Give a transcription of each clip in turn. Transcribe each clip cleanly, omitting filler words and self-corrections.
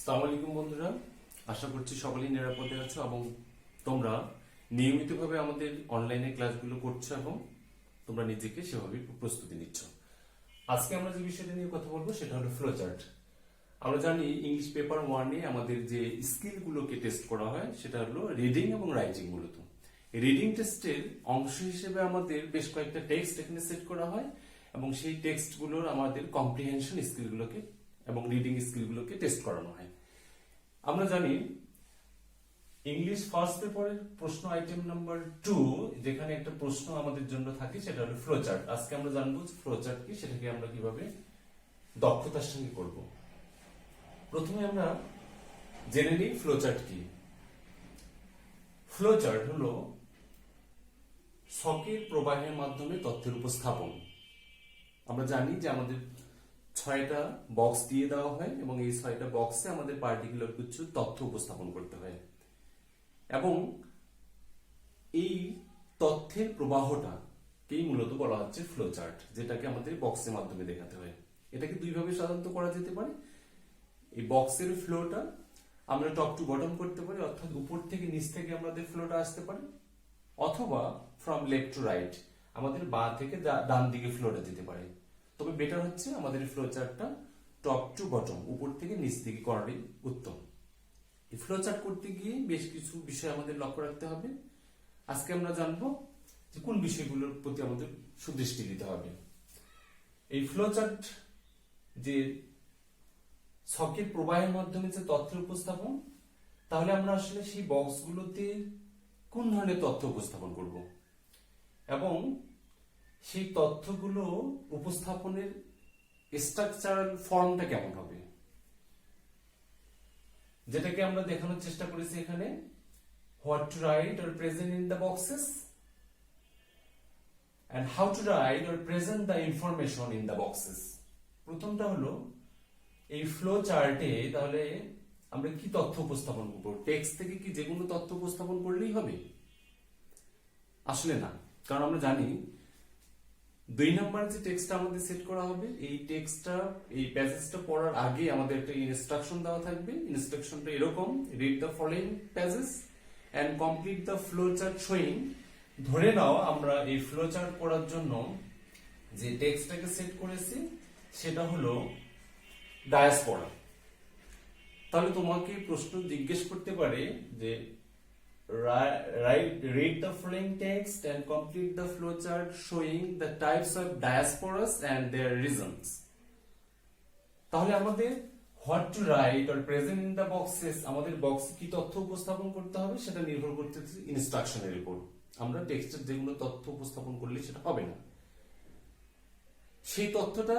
আসসালামু আলাইকুম বন্ধুরা, আশা করছি সকলেই নিরাপদে আছো এবং তোমরা নিয়মিতভাবে আমাদের অনলাইনে ক্লাসগুলো করছো এবং তোমরা নিজেকে সেভাবে প্রস্তুতি নিচ্ছ। আজকে আমরা যে বিষয়টা নিয়ে কথা বলবো সেটা হলো ফ্লো চার্ট। আমরা জানি ইংলিশ পেপার 1-এ আমাদের যে স্কিলগুলোকে টেস্ট করা হয় সেটা হলো রিডিং এবং রাইটিং। মূলত রিডিং টেস্টের অংশ হিসেবে আমাদের বেশ কয়েকটা টেক্সট এখানে সেট করা হয় এবং সেই টেক্সটগুলোর আমাদের কম্প্রিহেনশন স্কিলগুলোকে এবং রিডিং স্কিলগুলোকে টেস্ট করানো হয়। আমরা জানি ইংলিশ ফার্স্ট পেপারের প্রশ্ন আইটেম নাম্বার 2, যেখানে একটা প্রশ্ন আমাদের জন্য থাকে সেটা হলো ফ্লো চার্ট। আজকে আমরা জানবো ফ্লো চার্ট কি, সেটাকে আমরা কিভাবে দক্ষতার সঙ্গে করব। প্রথমে আমরা জেনে নিই ফ্লো চার্ট কি। ফ্লো চার্ট হলো ছকের প্রবাহের মাধ্যমে তথ্যের উপস্থাপন। আমরা জানি যে আমাদের 6টা বক্স দিয়ে দেওয়া হয় এবং এই 6টা বক্সে আমাদের পার্টিকুলার কিছু তথ্য উপস্থাপন করতে হয় এবং এই তথ্যের প্রবাহটাকেই মূলত বলা হচ্ছে ফ্লো চার্ট, যেটাকে আমাদের বক্সের মাধ্যমে দেখাতে হয়। এটাকে দুইভাবে সাধারণত করা যেতে পারে। এই বক্সের ফ্লোটা আমরা টপ টু বটম করতে পারি, অর্থাৎ উপর থেকে নিচ থেকে আমাদের ফ্লোটা আসতে পারে, অথবা ফ্রম লেফট টু রাইট আমাদের বাঁ থেকে ডান দিকে ফ্লোটা যেতে পারে। তবে বেটার হচ্ছে আমাদের ফ্লো চার্টটা টপ টু বটম, উপর থেকে নিচ দিকে করাটাই উত্তম। এই ফ্লো চার্ট করতে গিয়ে বেশ কিছু বিষয় আমাদের লক্ষ্য রাখতে হবে। আজকে আমরা জানবো যে কোন বিষয়গুলোর প্রতি আমাদের সুদৃষ্টি দিতে হবে। এই ফ্লো চার্ট যে ছকের প্রবাহের মাধ্যমে যে তথ্যের উপস্থাপন, তাহলে আমরা আসলে সেই বক্সগুলোতে কোন ধরনের তথ্য উপস্থাপন করব এবং সেই তথ্যগুলো উপস্থাপনের স্ট্রাকচারাল ফর্মটা কেমন হবে, যেটাকে আমরা দেখানোর চেষ্টা করেছি এখানে। What to write or present in the boxes and how to write or present the information in the boxes. প্রথমটা হলো এই ফ্লো চার্টে তাহলে আমরা কি তথ্য উপস্থাপন করব। টেক্সট থেকে কি যে কোনো তথ্য উপস্থাপন করলেই হবে? আসলে না, কারণ আমরা জানি 2 নম্বর যে টেক্সটটা আমাদের সেট করা হবে, এই টেক্সটটা এই প্যাসেজটা পড়ার আগে আমাদের একটা ইনস্ট্রাকশন দেওয়া থাকবে। ইনস্ট্রাকশনটা এরকম: read the following passage and complete the flow chart showing. ধরে নাও আমরা এই ফ্লো চার্ট করার জন্য যে টেক্সটটাকে সেট করেছি সেটা হলো ডায়াসপোরা। তাহলে তোমাকে প্রশ্ন জিজ্ঞেস করতে পারে যে read the following text and complete the flowchart showing the types of diasporas and their reasons. তাহলে আমাদের what to write or present in the boxes, আমাদের বক্সে কি তথ্য উপস্থাপন করতে হবে সেটা নির্ভর করতেছে ইনস্ট্রাকশনের উপর। আমরা টেক্সটের যেগুলো তথ্য উপস্থাপন করলে সেটা হবে না। সেই তথ্যটা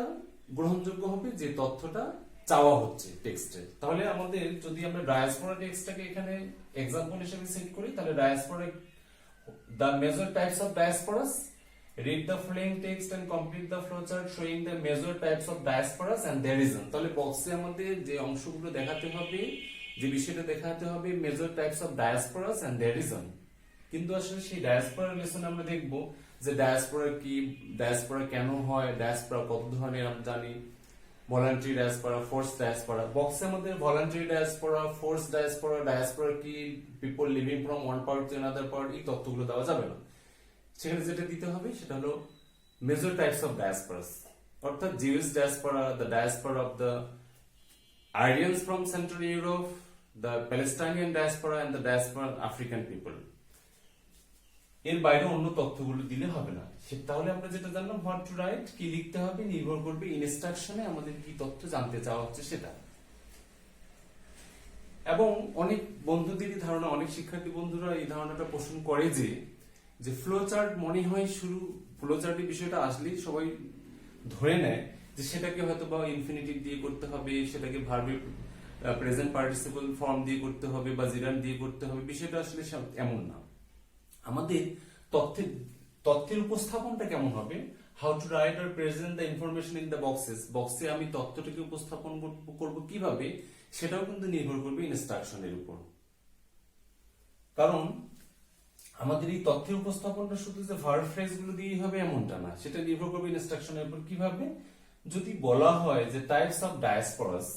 গ্রহণযোগ্য হবে যে তথ্যটা চাওয়া হচ্ছে টেক্সটে। তাহলে আমাদের যদি আমরা ডায়াসপোরা টেক্সটটাকে এখানে এক্সাম্পল হিসেবে সেট করি, তাহলে diaspora the major types of diasporas, read the following text and complete the flowchart showing the major types of diasporas and their reason. তাহলে বক্সে আমাদের যে অংশগুলো দেখাতে হবে, যে বিষয়টা দেখাতে হবে major types of diasporas and their reason. কিন্তু আসলে সেই ডায়াসপোরা লেসন আমরা দেখব যে ডায়াসপোরা কি, ডায়াসপোরা কেন হয়, ডায়াসপোরা কত ধরনের আমরা জানি, ভলান্টারি ডায়াসপোরা, ফোর্স ডায়াসপোরা। বক্সে আমাদের voluntary diaspora, force diaspora, diaspora কি, people living from one part to another part, এই তথ্যগুলো দেওয়া যাবে না। সেখানে যেটা দিতে হবে সেটা হলো মেজর টাইপস অফ ডায়াসপোরাস, অর্থাৎ Jews diaspora, the diaspora of the Aryans from Central Europe, the Palestinian diaspora and the diaspora African people. এর বাইরে অন্য তথ্যগুলো দিলে হবে না। তাহলে আমরা যেটা জানলাম হোয়াট টু রাইট, কি লিখতে হবে নির্ভর করবে ইনস্ট্রাকশনে আমাদের কি তথ্য জানতে চাওয়া হচ্ছে সেটা। এবং অনেক বন্ধুদেরই ধারণা, অনেক শিক্ষার্থী বন্ধুরা এই ধারণাটা পোষণ করে যে ফ্লো চার্ট মনে হয় শুরু, ফ্লো চার্টের বিষয়টা আসলেই সবাই ধরে নেয় যে সেটাকে হয়তো বা ইনফিনিটিভ দিয়ে করতে হবে, সেটাকে ভার্বে প্রেজেন্ট পার্টিসিপল ফর্ম দিয়ে করতে হবে বা জিরান্ড দিয়ে করতে হবে। বিষয়টা আসলে এমন না। আমাদের তথ্যের উপস্থাপনটা কেমন হবে, how to write or present the information in the boxes, বক্সে আমি তথ্যটাকে উপস্থাপন করব কিভাবে, সেটাও কিন্তু নির্ভর করবে ইনস্ট্রাকশনের উপর। কারণ আমাদের এই তথ্যের উপস্থাপনটা শুধু যে ভার্ব ফ্রেজ গুলো দিয়েই হবে এমনটা না, সেটা নির্ভর করবে ইনস্ট্রাকশনের উপর। কিভাবে? যদি বলা হয় যে টাইপস অফ ডায়াসপোরাস,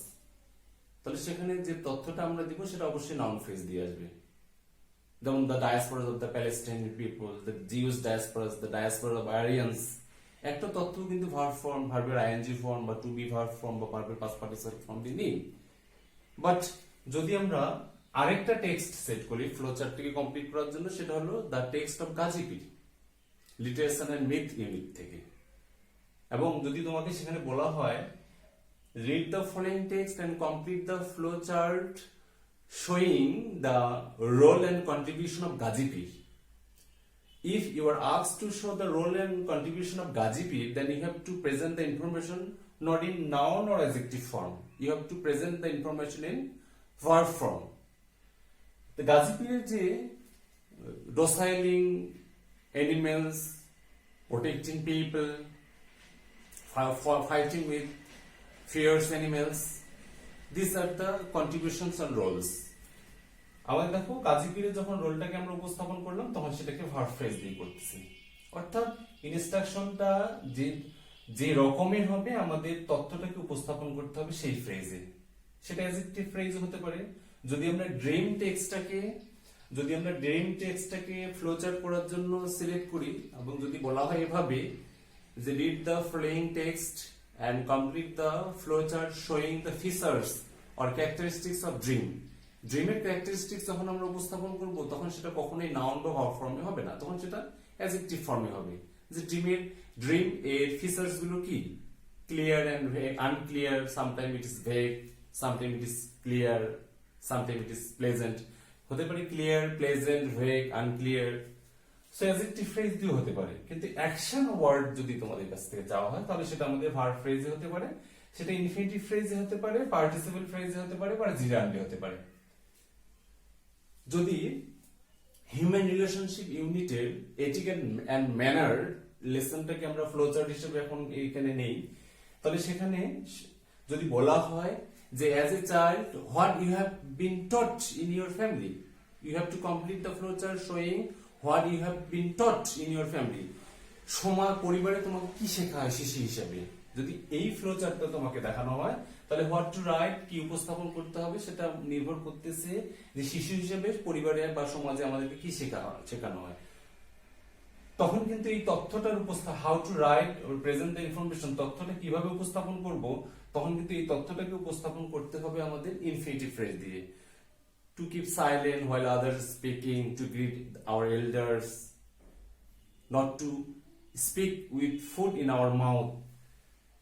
তাহলে সেখানে যে তথ্যটা আমরা দিব সেটা অবশ্যই নাউন ফ্রেজ দিয়ে আসবে। যেমন the diaspora of the Palestinian people, the Jews diaspora, the diaspora of Aryan's. একটা তথ্য কিন্তু ভার্ব ফর্ম, ভার্বের আইএনজি ফর্ম বা টু বি ভার্ব ফর্ম বা ভার্বের পাস্ট পার্টিসিপল ফর্ম দিয়ে নিই। বাট যদি আমরা আরেকটা টেক্সট সেট করি ফ্লো চার্টটিকে কমপ্লিট করার জন্য, সেটা হলো the text of Gazipur literature and myth unit থেকে। এবং যদি তোমাকে সেখানে বলা হয় read the following text and complete the flow chart showing the role and contribution of Gazipur. If you are asked to show the role and contribution of Gazipur, then you have to present the information not in noun or adjective form. You have to present the information in verb form. The Gazipur je dociling animals, protecting people, fighting with fierce animals, these are the contributions and roles. আবার দেখো গাজীপুরে যখন রোলটাকে আমরা উপস্থাপন করলাম তখন সেটাকে verb phrase দিয়ে করতেছি, অর্থাৎ ইনস্ট্রাকশনটা যে রকমের হবে আমাদের তথ্যটাকে উপস্থাপন করতে হবে সেই ফ্রেজে। সেটা অ্যাডজেক্টিভ ফ্রেজ হতে পারে। যদি আমরা ড্রিম টেক্সটটাকে ফ্লোচার্ট করার জন্য সিলেক্ট করি এবং যদি বলা হয় এভাবে যে read the following text and complete the flowchart showing the features or characteristics of dream. ড্রিমের ক্যারেক্টারিস্টিক্স যখন আমরা উপস্থাপন করব তখন সেটা কখনোই নাউন বা ভার্ব ফর্মে হবে না, তখন সেটা অ্যাডজেক্টিভ ফর্মে হবে। যে ড্রিম এর ফিচার্স গুলো কি? Clear and unclear, sometime it is vague, sometime it is clear, sometime it is pleasant. হতে পারে clear, pleasant, vague, unclear. So adjective phrase দিয়ে হতে পারে। কিন্তু অ্যাকশন ওয়ার্ড যদি তোমাদের কাছ থেকে চাওয়া হয় তাহলে সেটা আমাদের ভার্ব ফ্রেজে হতে পারে, সেটা ইনফিনিটিভ ফ্রেজে হতে পারে, পার্টিসিপল ফ্রেজে হতে পারে বা জিরান্ডে হতে পারে। যদি হিউম্যান রিলেশনশিপ ইউনিটের এটিকেট এন্ড ম্যানার লেসনটাকে আমরা ফ্লোচার্ট হিসেবে এখন এইখানে নেই, তাহলে সেখানে যদি বলা হয় যে as a child what you have been taught in your family, you have to complete the flowchart showing what you have been taught in your family. পরিবারে তোমাকে কি শেখা হয় শিশু হিসেবে, যদি এই ফ্লোচার্টটা তোমাকে দেখানো হয় তাহলে হোয়াট টু রাইট কি উপস্থাপন করতে হবে সেটা নির্ভর করতেছে যে শিশু হিসেবে পরিবারে বা সমাজে আমাদেরকে কি শেখানো হয়। তখন কিন্তু এই তথ্যটার how to write present the information, তথ্যটা কিভাবে উপস্থাপন করব, তখন কিন্তু এই তথ্যটাকে উপস্থাপন করতে হবে আমাদের ইনফিনিটিভ ফ্রেজ দিয়ে। To keep silent while others speaking, to greet our elders, not to speak with food in our mouth,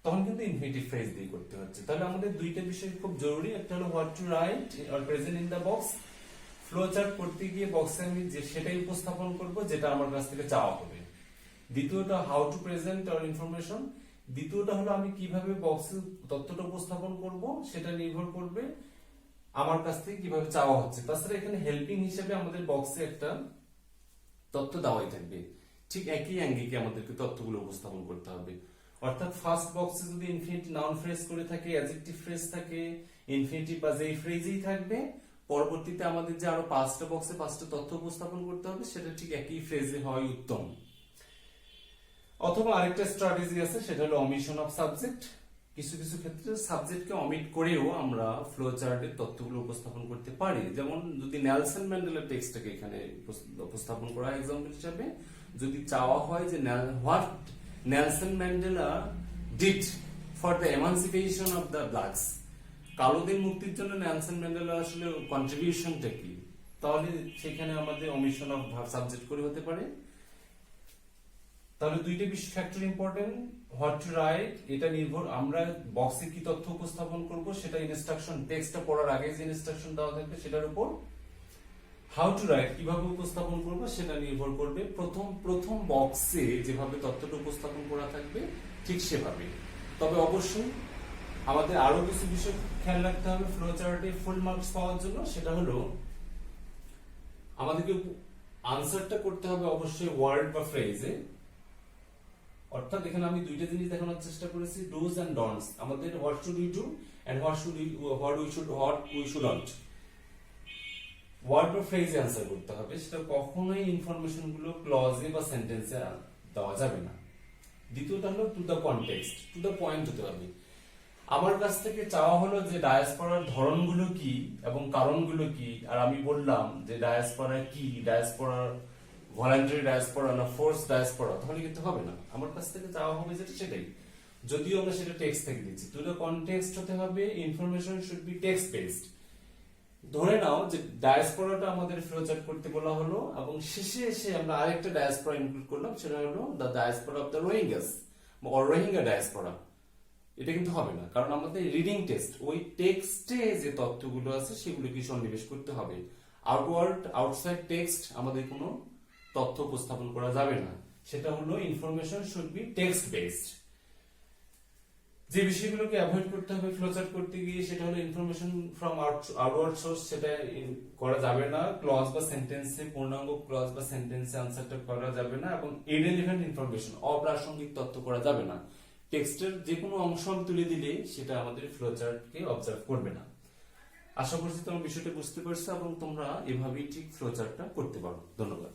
তখন কিন্তু ইনফিনিটিভ ফ্রেজ দিয়ে করতে হচ্ছে। তাহলে আমাদের দুইটা বিষয় খুব জরুরি, একটা হলো what to write or present in the box, flow chart করতে গিয়ে বক্সে আমি যে সেটাই উপস্থাপন করব যেটা আমার কাছ থেকে চাওয়া হবে। দ্বিতীয়টা how to present or information, দ্বিতীয়টা হলো আমি কিভাবে বক্সে তথ্যটা উপস্থাপন করব সেটা নির্ভর করবে আমার কাছ থেকে কিভাবে চাওয়া হচ্ছে। তাছাড়া এখানে হেল্পিং হিসেবে আমাদের বক্সে একটা তথ্য দেওয়াই থাকবে, ঠিক একই অ্যাঙ্গিকে আমাদেরকে তথ্যগুলো উপস্থাপন করতে হবে। অর্থাৎ ফার্স্ট বক্সে যদি ইনফিনিটিভ নাউন ফ্রেজ করে থাকে, অ্যাডজেক্টিভ ফ্রেজ থাকে, ইনফিনিটিভ বা যেই ফ্রেজই থাকবে, পরবর্তীতে আমাদের যে আরো পাঁচটা বক্সে পাঁচটা তথ্য উপস্থাপন করতে হবে সেটা ঠিক একই ফ্রেজে হয় উত্তম। অথবা আরেকটা স্ট্র্যাটেজি আছে, সেটা হলো অমিশন অফ সাবজেক্ট। কিছু কিছু ক্ষেত্রে সাবজেক্টকে অমিট করেও আমরা ফ্লো চার্টের তথ্যগুলো উপস্থাপন করতে পারি। যেমন যদি নেলসন ম্যান্ডেলার টেক্সটটাকে এখানে উপস্থাপন করা এক্সাম্পল হিসাবে, যদি চাওয়া হয় যে what Nelson Mandela did for the emancipation of the blacks, কালোদের মুক্তির জন্য নেলসন ম্যান্ডেলা আসলে কন্ট্রিবিউশনটা কি, তাহলে সেখানে আমাদের অমিশন অফ সাবজেক্ট করে হতে পারে। তাহলে দুইটা বিষয় factor important, what to right এটা নির্ভর আমরা বক্সে কি তথ্য উপস্থাপন করব সেটা ইনস্ট্রাকশন টেক্সটটা পড়ার আগে যে ইনস্ট্রাকশন দেওয়া থাকবে সেটার উপর, হাউ টু রাইট কিভাবে উপস্থাপন করব সেটা নির্ভর করবে প্রথম বক্সে যেভাবে তথ্যটা উপস্থাপন করা থাকবে ঠিক সেভাবে। তবে অবশ্যই আমাদের আরো কিছু বিষয় খেয়াল রাখতে হবে ফ্লো চার্টে ফুল মার্কস পাওয়ার জন্য, সেটা হলো আমাদেরকে আনসারটা করতে হবে অবশ্যই ওয়ার্ড বা ফ্রেজে। অর্থাৎ এখানে আমি দুইটা জিনিস দেখানোর চেষ্টা করেছি, ডুজ এন্ড ডোন্টস। আমাদের what should we do and what we should not. Word বা ফ্রেজে আনসার করতে হবে, সেটা কখনোই ইনফরমেশন গুলো ক্লজে বা সেন্টেন্সে দেওয়া যাবে না। দ্বিতীয়টা হলো to the context, to the point হতে হবে। আমার কাছ থেকে চাওয়া হলো যে ডায়াসপোরার ধরনগুলো কি এবং কারণগুলো কি, আর আমি বললাম যে ডায়াসপোরা কি, ডায়াসপোরার ভলান্টারি ডায়াসপোরা না ফোর্স ডায়াসপোরা, তাহলে কিন্তু হবে না। আমার কাছ থেকে চাওয়া হবে যেটা সেটাই, যদিও আমরা সেটা টেক্সট থেকে দিচ্ছি। টু দ্য কনটেক্সট হতে হবে, information should be text based. ধরে নাও যে ডায়াসপোরাটা আমাদের ফ্লোচার্ট করতে বলা হলো এবং শেষে এসে আমরা আরেকটা ডায়াসপোরা ইনক্লুড করলাম, সেটা হলো the diaspora of the Rohingyas বা রোহিঙ্গা ডায়াসপোরা। এটা কিন্তু হবে না, কারণ আমাদের রিডিং টেক্সট, ওই টেক্সটে যে তথ্যগুলো আছে সেগুলোকে সন্নিবেশ করতে হবে। আউটসাইড টেক্সট আমাদের কোনো তথ্য উপস্থাপন করা যাবে না। সেটা হলো information should be text based. যে বিষয়গুলোকে অ্যাভয়েড করতে হবে ফ্লোচার্ট করতে গিয়ে, সেটা হলো ইনফরমেশন ফ্রম আউটওয়ার্ড সোর্স, সেটা করা যাবে না। ক্লজ বা সেন্টেন্সে, পূর্ণাঙ্গ ক্লজ বা সেন্টেন্সে আনসারটা করা যাবে না, এবং ইররিলেভেন্ট ইনফরমেশন, অপ্রাসঙ্গিক তথ্য করা যাবে না। টেক্সটের যে কোনো অংশ আমি তুলে দিলে সেটা আমাদের ফ্লোচার্টকে অবজার্ভ করবে না। আশা করছি তোমরা বিষয়টা বুঝতে পারছো এবং তোমরা এভাবেই ঠিক ফ্লোচার্টটা করতে পারো। ধন্যবাদ।